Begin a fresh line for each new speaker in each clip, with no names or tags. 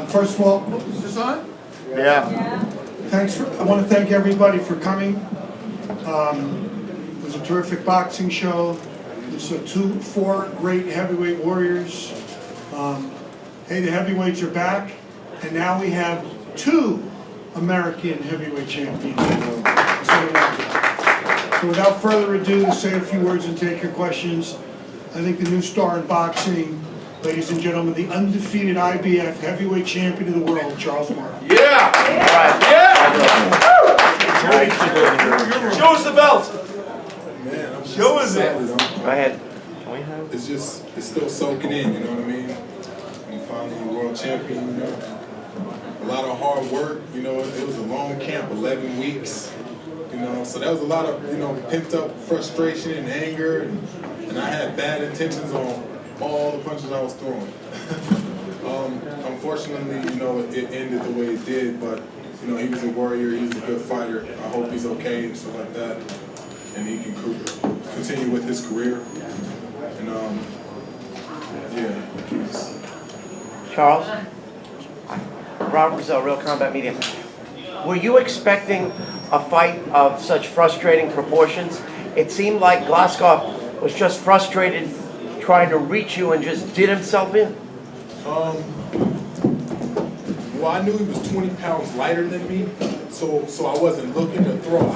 First of all,
Is this on?
Yeah.
I want to thank everybody for coming. It was a terrific boxing show. There's four great heavyweight warriors. Hey, the heavyweights are back, and now we have two American heavyweight champions. So without further ado, say a few words and take your questions. I think the new star in boxing, ladies and gentlemen, the undefeated IBF heavyweight champion of the world, Charles Martin.
Yeah! Yeah! Show us the belt!
Man, I'm just
Show us it.
excited.
Go ahead.
It's still soaking in, you know what I mean? I'm finally world champion, you know. A lot of hard work, you know, it was a long camp, 11 weeks, you know, so that was a lot of, you know, pent up frustration and anger, and I had bad intentions on all the punches I was throwing. Unfortunately, you know, it ended the way it did, but, you know, he was a warrior, he was a good fighter. I hope he's okay and stuff like that, and he can continue with his career. And, yeah.
Charles? Robert Brazil, Real Combat Media. Were you expecting a fight of such frustrating proportions? It seemed like Glazkov was just frustrated trying to reach you and just did himself in.
Well, I knew he was 20 pounds lighter than me, so I wasn't looking to throw.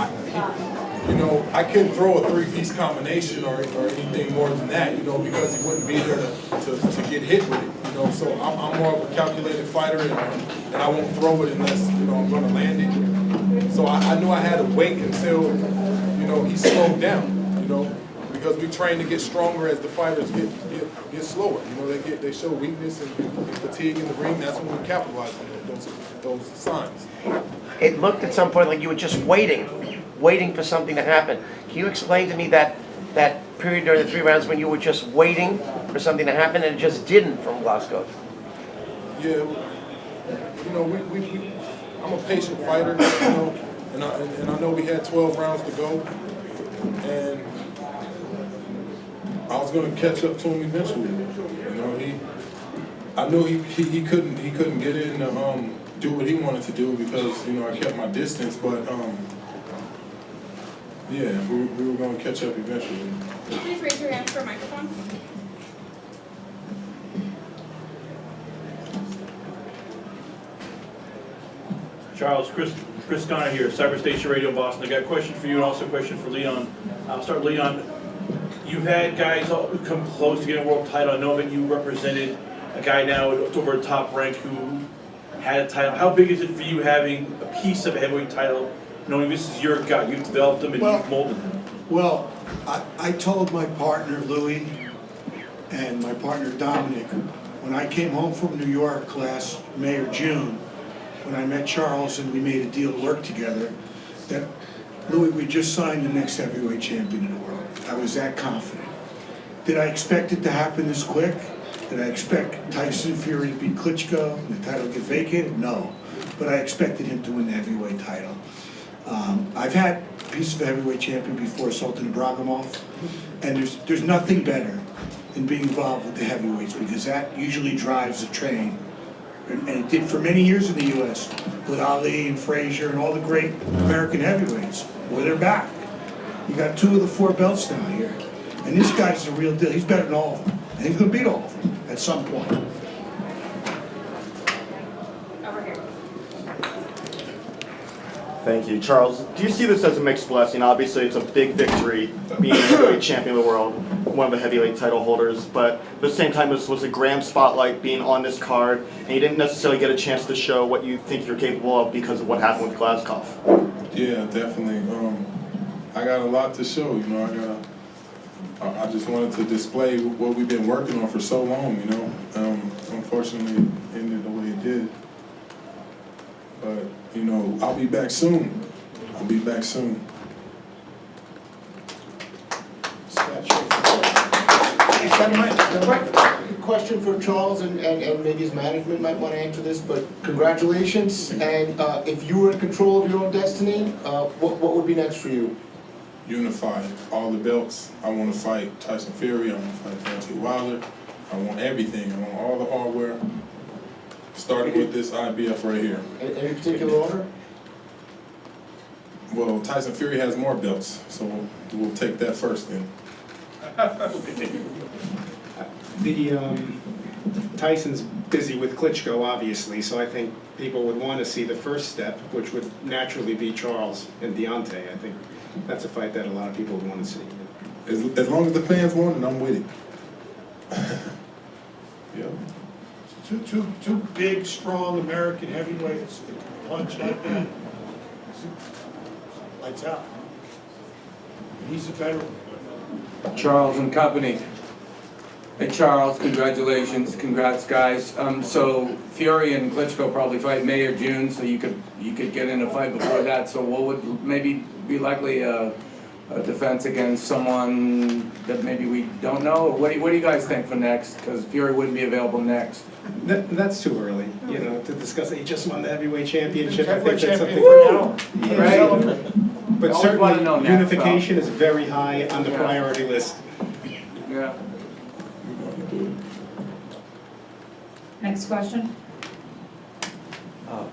I couldn't throw a three-piece combination or anything more than that, you know, because he wouldn't be there to get hit with it, you know. So I'm more of a calculated fighter, and I won't throw it unless, you know, I'm going to land it. So I knew I had to wait until, you know, he slowed down, you know, because we train to get stronger as the fighters get slower. You know, they show weakness and fatigue in the ring. That's when we capitalize on those signs.
It looked at some point like you were just waiting for something to happen. Can you explain to me that period during the 3 rounds when you were just waiting for something to happen and it just didn't from Glazkov?
Yeah, you know, I'm a patient fighter, you know, and I know we had 12 rounds to go, and I was going to catch up to him eventually. You know, I knew he couldn't get in to do what he wanted to do because, you know, I kept my distance, but yeah, we were going to catch up eventually.
Please raise your hand for a microphone.
Charles, Chris Connor here, Cyber Station Radio in Boston. I got a question for you and also a question for Leon. I'll start with Leon. You've had guys come close to getting a world title. I know that you represented a guy now over a top rank who had a title. How big is it for you having a piece of a heavyweight title, knowing this is your guy? You've developed him and you've molded him.
Well, I told my partner Louis and my partner Dominic when I came home from New York last May or June, when I met Charles and we made a deal to work together, that Louis, we just signed the next heavyweight champion in the world. I was that confident. Did I expect it to happen this quick? Did I expect Tyson Fury to beat Klitschko and the title get vacated? No. But I expected him to win the heavyweight title. I've had a piece of a heavyweight champion before, Sultan Ibragimov, and there's nothing better than being involved with the heavyweights because that usually drives the train. And it did for many years in the U.S. with Ali and Frazier and all the great American heavyweights. Well, they're back. You got 2 of the 4 belts now here. And this guy's the real deal. He's better than all of them. And he's going to beat all of them at some point.
Over here.
Thank you. Charles, do you see this as a mixed blessing? Obviously, it's a big victory being the heavyweight champion of the world, one of the heavyweight title holders, but at the same time, this was a grand spotlight being on this card, and you didn't necessarily get a chance to show what you think you're capable of because of what happened with Glazkov.
Yeah, definitely. I got a lot to show, you know. I just wanted to display what we've been working on for so long, you know. Unfortunately, it ended the way it did. But, you know, I'll be back soon. I'll be back soon.
Question for Charles, and maybe his management might want to answer this, but congratulations. And if you were in control of your own destiny, what would be next for you?
Unified. All the belts. I want to fight Tyson Fury. I want to fight Deontay Wilder. I want everything. I want all the hardware. It's starting with this IBF right here.
Any particular order?
Well, Tyson Fury has more belts, so we'll take that first then.
Tyson's busy with Klitschko, obviously, so I think people would want to see the first step, which would naturally be Charles and Deontay. I think that's a fight that a lot of people would want to see.
As long as the fans want it, I'm with it. Yeah.
Two big, strong American heavyweights that can punch like that. Lights out. And he's a veteran.
Charles and company. Hey Charles, congratulations, congrats guys. So Fury and Klitschko probably fight May or June, so you could get in a fight before that. So what would maybe be likely a defense against someone that maybe we don't know? What do you guys think for next? Because Fury wouldn't be available next.
That's too early, you know, to discuss. He just won the heavyweight championship. I
Heavyweight
think that's
champion
something
for now.
Right.
But
Always
certainly,
wanna know next,
unification is very high on the priority list.
Yeah.
Next question.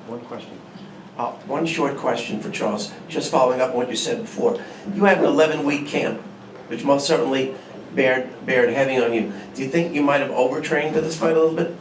One question. One short question for Charles, just following up on what you said before. You had an 11-week camp, which most certainly bared heavy on you. Do you think you might have overtrained for this fight a little bit?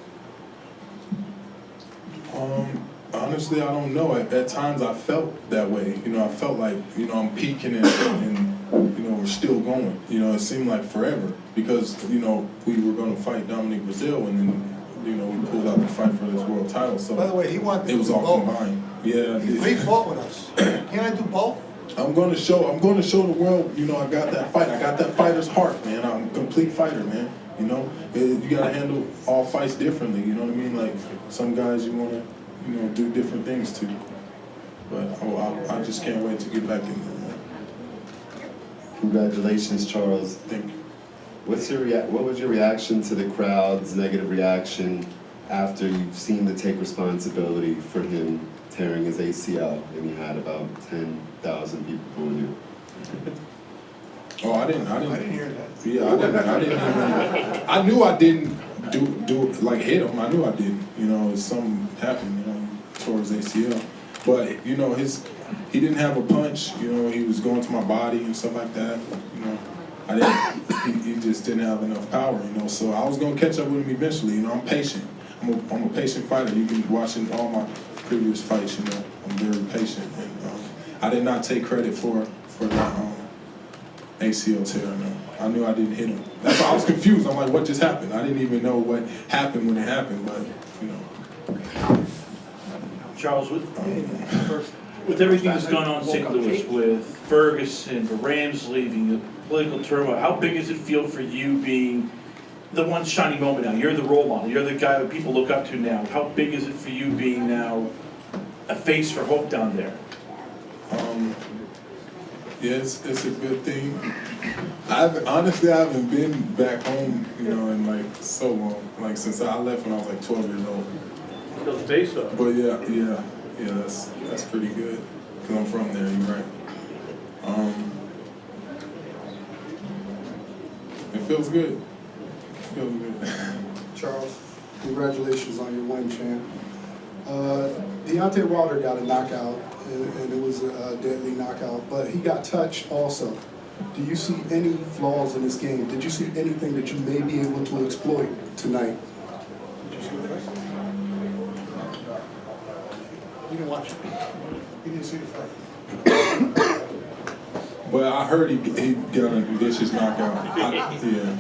Honestly, I don't know. At times I felt that way. You know, I felt like, you know, I'm peaking and you know, we're still going. You know, it seemed like forever because, you know, we were going to fight Dominic Brazil and then, you know, we pulled out the fight for this world title. So
By the way, he wanted to
it was
do
all
both.
combined. Yeah.
He fought with us. Can I do both?
I'm going to show the world, you know, I got that fight. I got that fighter's heart, man. I'm a complete fighter, man. You know, you got to handle all fights differently. You know what I mean? Like some guys you want to, you know, do different things to. But I just can't wait to get back in there.
Congratulations, Charles.
Thank you.
What was your reaction to the crowd's negative reaction after you've seen to take responsibility for him tearing his ACL and he had about 10,000 people booing you?
Oh, I didn't
hear that.
Yeah, I didn't even. I knew I didn't do like hit him. I knew I didn't. You know, something happened. You know, towards ACL. But you know, he didn't have a punch. You know, he was going to my body and stuff like that. You know, I didn't. He just didn't have enough power. You know, so I was gonna catch up with him eventually. You know, I'm patient. I'm a patient fighter. You can watch in all my previous fights. You know, I'm very patient, and I did not take credit for that. ACL tear. No. I knew I didn't hit him. That's why I was confused. I'm like, what just happened? I didn't even know what happened when it happened, but you know.
Charles, with everything that's gone on in St. Louis, with Ferguson, the Rams leaving, the political turmoil, how big does it feel for you being the one shining moment now? You're the role model. You're the guy that people look up to now. How big is it for you being now a face for hope down there?
Yeah, it's a good thing. Honestly, I haven't been back home, you know, in like so long. Like since I left when I was like 12 years old.
Feels based on.
But yeah, that's pretty good. Cause I'm from there. You're right. It feels good. It feels good.
Charles, congratulations on your win, champ. Deontay Wilder got a knockout, and it was a deadly knockout, but he got touched also. Do you see any flaws in his game? Did you see anything that you may be able to exploit tonight?
Did you see the fight? You didn't watch it. You didn't see the fight.
Well, I heard he got a vicious knockout. Yeah.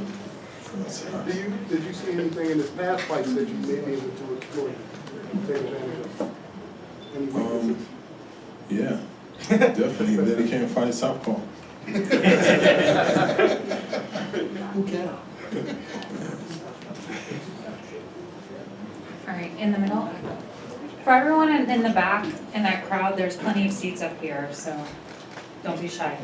Did you see anything in his past fights that you may be able to exploit, take advantage of? Any weaknesses?
Yeah, definitely. That he can't fight southpaw.
Who can?
All right, in the middle. For everyone in the back in that crowd, there's plenty of seats up here, so don't be shy.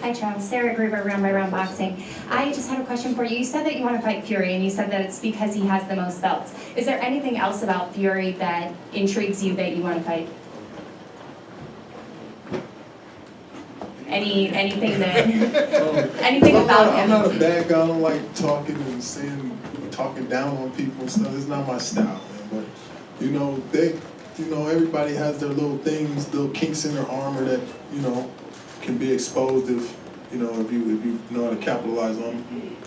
Hi Charles, Sarah Gruber, Round by Round Boxing. I just had a question for you. You said that you want to fight Fury, and you said that it's because he has the most belts. Is there anything else about Fury that intrigues you that you want to fight? Anything that, anything about him?
I'm not a bad guy. I don't like talking and saying talking down on people and stuff. It's not my style, man. But you know, everybody has their little things, little kinks in their armor that can be exposed if you know how to capitalize on them.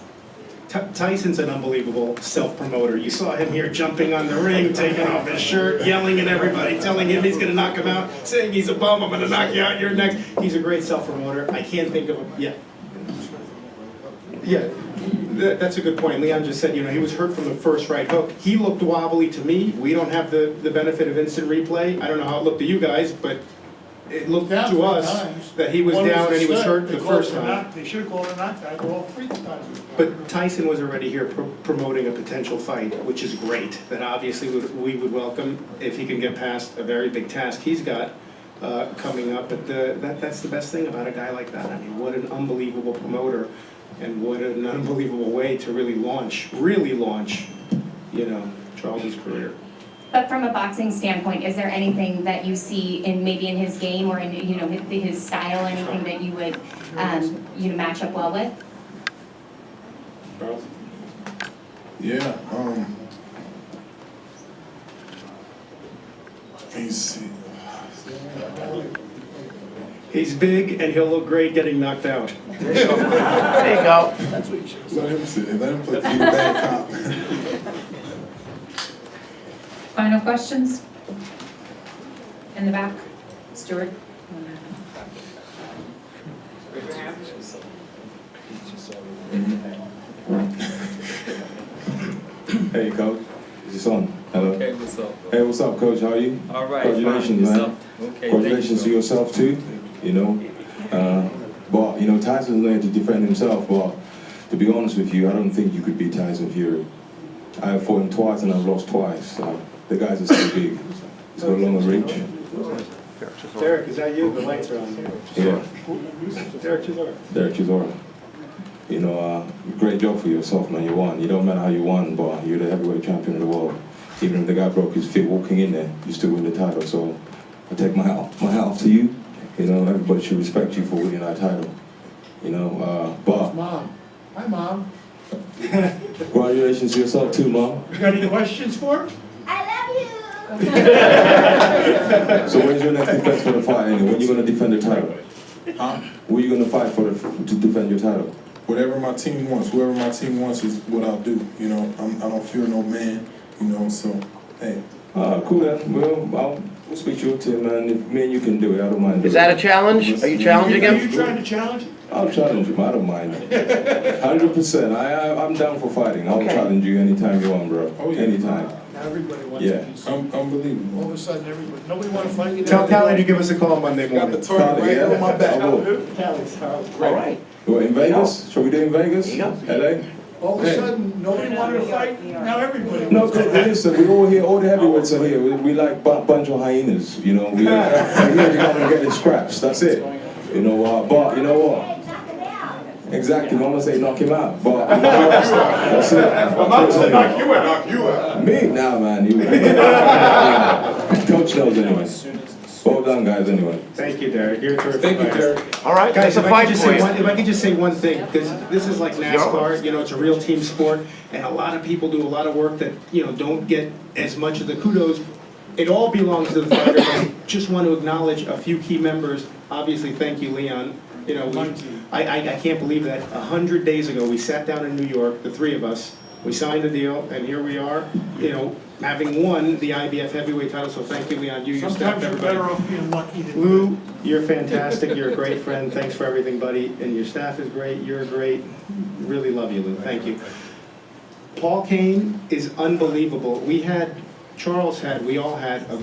Tyson's an unbelievable self-promoter. You saw him here jumping on the ring, taking off his shirt, yelling at everybody, telling him he's going to knock him out, saying he's a bum, I'm going to knock you out, you're next. He's a great self-promoter. I can't think of him. Yeah, that's a good point. Leon just said, he was hurt from the first right hook. He looked wobbly to me. We don't have the benefit of instant replay. I don't know how it looked to you guys, but it looked to us that he was down and he was hurt the first time.
They should have called a knockdown all 3 times.
But Tyson was already here promoting a potential fight, which is great. That obviously we would welcome if he can get past a very big task he's got coming up. But that's the best thing about a guy like that. I mean, what an unbelievable promoter, and what an unbelievable way to really launch, Charles's career.
But from a boxing standpoint, is there anything that you see in his game or in his style, anything that you would match up well with?
Charles?
Yeah.
He's big and he'll look great getting knocked out.
There you go.
That's what you should let him sit. Let him play the bad cop.
Final questions? In the back, Stuart?
Hey, Coach. Is this on? Hello.
Okay, what's up?
Hey, what's up, Coach? How are you?
All right.
Congratulations,
fine.
man.
Okay,
Congratulations to
thank you.
yourself too. But Tyson's learning to defend himself. But to be honest with you, I don't think you could beat Tyson Fury. I have fought him twice and I've lost twice. The guys are so big. He's got a longer reach.
Derek, is that you? The lights are on.
Yeah.
Derek Chisora.
Derek Chisora. Great job for yourself, man. You won. You don't matter how you won, but you're the heavyweight champion of the world. Even if the guy broke his feet walking in there, you still win the title. So I take my hat off to you. Everybody should respect you for winning that title. But
Mom. Hi, Mom.
congratulations to yourself too, Mom.
You got any questions for him?
So when's your next defense for the fight anyway? When are you going to defend the title?
Huh?
Who are you going to fight for to defend your title?
Whatever my team wants, whoever my team wants is what I'll do. I don't fear no man. So hey.
Cool then. Well, we'll speak to your team, man. If me and you can do it, I don't mind.
Is that a challenge? Are you challenging him?
Are you trying to challenge him?
I'll challenge him. I don't mind. 100%. I'm down for fighting. I'll challenge you anytime you want, bro.
Oh, yeah.
Anytime.
Now everybody wants
Yeah.
a piece.
Unbelievable.
All of a sudden, nobody want to fight you.
Tell Callie to give us a call Monday
Got
morning.
the target right on my back.
I will.
Callie's
All right.
What, in Vegas? Shall we do in Vegas?
There you go.
LA?
All of a sudden, nobody wanted to fight. Now everybody
No,
wants to fight.
listen, we all here, all the heavyweights are here. We like bunch of hyenas, we're here to come and get the scraps, that's it. But you know what? Exactly, Mama say knock him out, but that's it.
Well, Mama said knock you out.
Me? Nah, man, you. Coach knows anyway. Well done, guys, anyway.
Thank you, Derek. You're a terrific.
Thank you,
fighter.
Derek.
All right,
Guys,
there's a
if I
fight
could just
for
say
you.
if I could just say one thing, because this is like NASCAR, it's a real team sport, and a lot of people do a lot of work that, don't get as much of the kudos. It all belongs to the fighter, but I just want to acknowledge a few key members. Obviously, thank you, Leon. I can't believe that 100 days ago, we sat down in New York, the three of us, we signed the deal, and here we are, having won the IBF heavyweight title, so thank you, Leon, you, your staff,
Sometimes you're
everybody.
better off being lucky than.
Lou, you're fantastic. You're a great friend. Thanks for everything, buddy. And your staff is great. You're great. Really love you, Lou. Thank you. Paul Kane is unbelievable. We all had a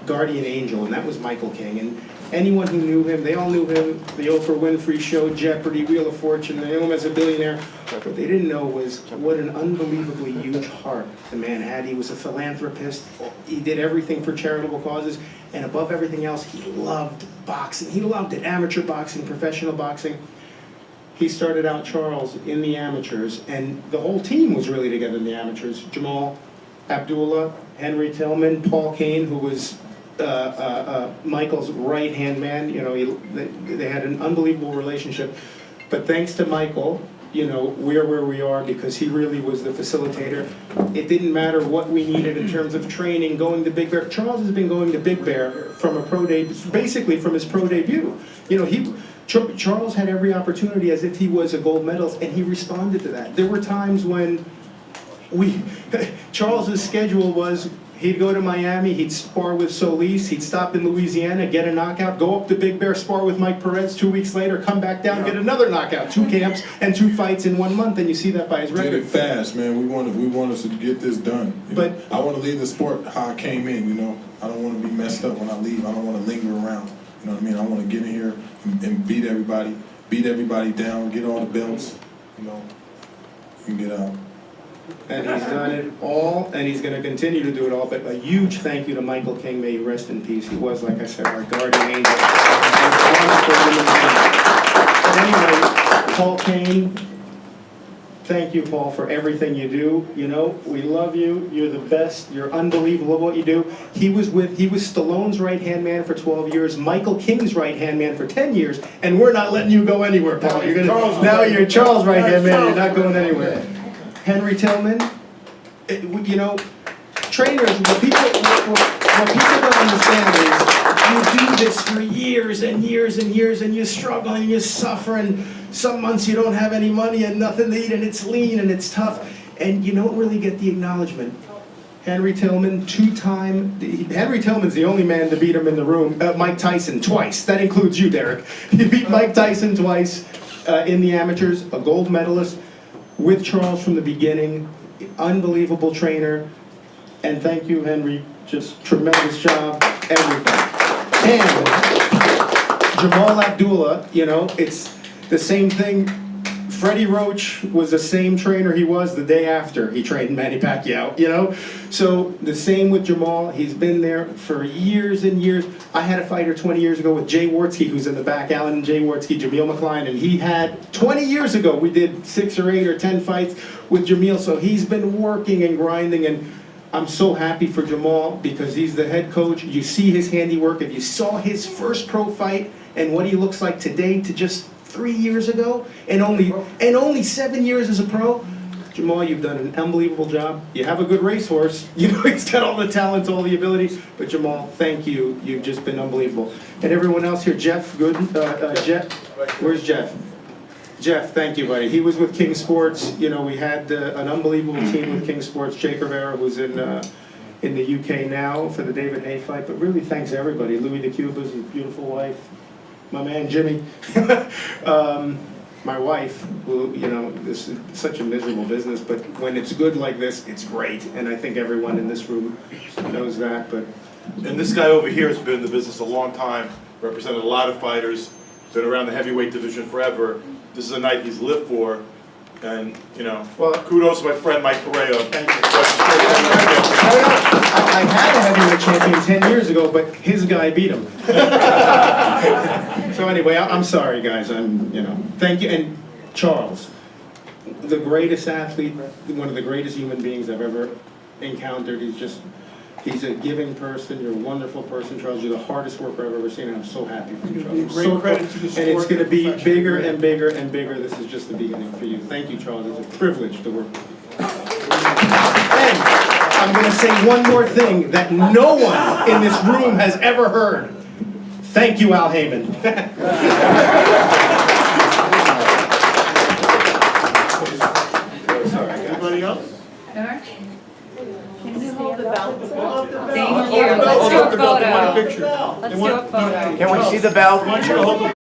guardian angel, and that was Michael King. And anyone who knew him, they all knew him. The Oprah Winfrey Show, Jeopardy, Wheel of Fortune. They knew him as a billionaire. What they didn't know was what an unbelievably huge heart the man had. He was a philanthropist. He did everything for charitable causes. And above everything else, he loved boxing. He loved it. Amateur boxing, professional boxing. He started out, Charles, in the amateurs. And the whole team was really together in the amateurs. Jamal Abdullah, Henry Tillman, Paul Kane, who was Michael's right-hand man. They had an unbelievable relationship. But thanks to Michael, you know, we're where we are because he really was the facilitator. It didn't matter what we needed in terms of training, going to Big Bear. Charles has been going to Big Bear from a pro day, basically from his pro debut. You know, Charles had every opportunity as if he was a gold medalist, and he responded to that. There were times when Charles's schedule was, he'd go to Miami, he'd spar with Solis, he'd stop in Louisiana, get a knockout, go up to Big Bear, spar with Mike Perez, 2 weeks later, come back down, get another knockout. 2 camps and 2 fights in 1 month, and you see that by his record.
Did it fast, man. We want us to get this done. But I want to leave the sport how I came in, you know. I don't want to be messed up when I leave. I don't want to linger around. You know what I mean? I want to get in here and beat everybody down, get all the belts, you know, and get out.
And he's done it all, and he's going to continue to do it all. But a huge thank you to Michael King. May he rest in peace. He was, like I said, our guardian angel. But anyway, Paul Kane, thank you, Paul, for everything you do. You know, we love you. You're the best. You're unbelievable at what you do. He was Stallone's right-hand man for 12 years, Michael King's right-hand man for 10 years, and we're not letting you go anywhere, Paul. Now you're Charles' right-hand man. You're not going anywhere. Henry Tillman, you know, trainers, what people don't understand is you do this for years and years and years, and you're struggling, you're suffering. Some months you don't have any money and nothing to eat, and it's lean and it's tough, and you don't really get the acknowledgement. Henry Tillman, Henry Tillman's the only man to beat him in the room. Mike Tyson twice. That includes you, Derek. He beat Mike Tyson twice in the amateurs, a gold medalist. With Charles from the beginning, unbelievable trainer, and thank you, Henry, just tremendous job, everything. And Jamal Abdullah, you know, it's the same thing. Freddie Roach was the same trainer he was the day after he trained Manny Pacquiao, you know? So the same with Jamal. He's been there for years and years. I had a fighter 20 years ago with Jay Wartsky, who's in the back, Alan and Jay Wartsky, Jameel McCline, and he had, 20 years ago, we did 6 or 8 or 10 fights with Jameel, so he's been working and grinding, and I'm so happy for Jamal because he's the head coach. You see his handiwork. If you saw his first pro fight and what he looks like today to just 3 years ago, and only 7 years as a pro, Jamal, you've done an unbelievable job. You have a good racehorse. You know, he's got all the talents, all the abilities. But Jamal, thank you. You've just been unbelievable. And everyone else here, Jeff, good. Jeff, where's Jeff? Jeff, thank you, buddy. He was with King Sports. You know, we had an unbelievable team with King Sports. Jake Rivera, who's in the UK now for the David Hay fight. But really, thanks everybody. Louis DeCuba's his beautiful wife. My man Jimmy, my wife, who, you know, this is such a miserable business, but when it's good like this, it's great, and I think everyone in this room knows that. But
and this guy over here has been in the business a long time, represented a lot of fighters, been around the heavyweight division forever. This is a night he's lived for, and you know, well, kudos to my friend Mike Correa. Thank you.
I had a heavyweight champion 10 years ago, but his guy beat him. So anyway, I'm sorry, guys. Thank you. And Charles, the greatest athlete, one of the greatest human beings I've ever encountered. He's a giving person. You're a wonderful person, Charles. You're the hardest worker I've ever seen, and I'm so happy for you, Charles.
Great credit to the sport.
And it's going to be bigger and bigger and bigger. This is just the beginning for you. Thank you, Charles. It's a privilege to work with you. And I'm going to say one more thing that no one in this room has ever heard. Thank you, Al Heyman.
Anybody else?
Can you hold the belt? Thank you. Let's do a photo. Let's do a photo.
Can we see the belt?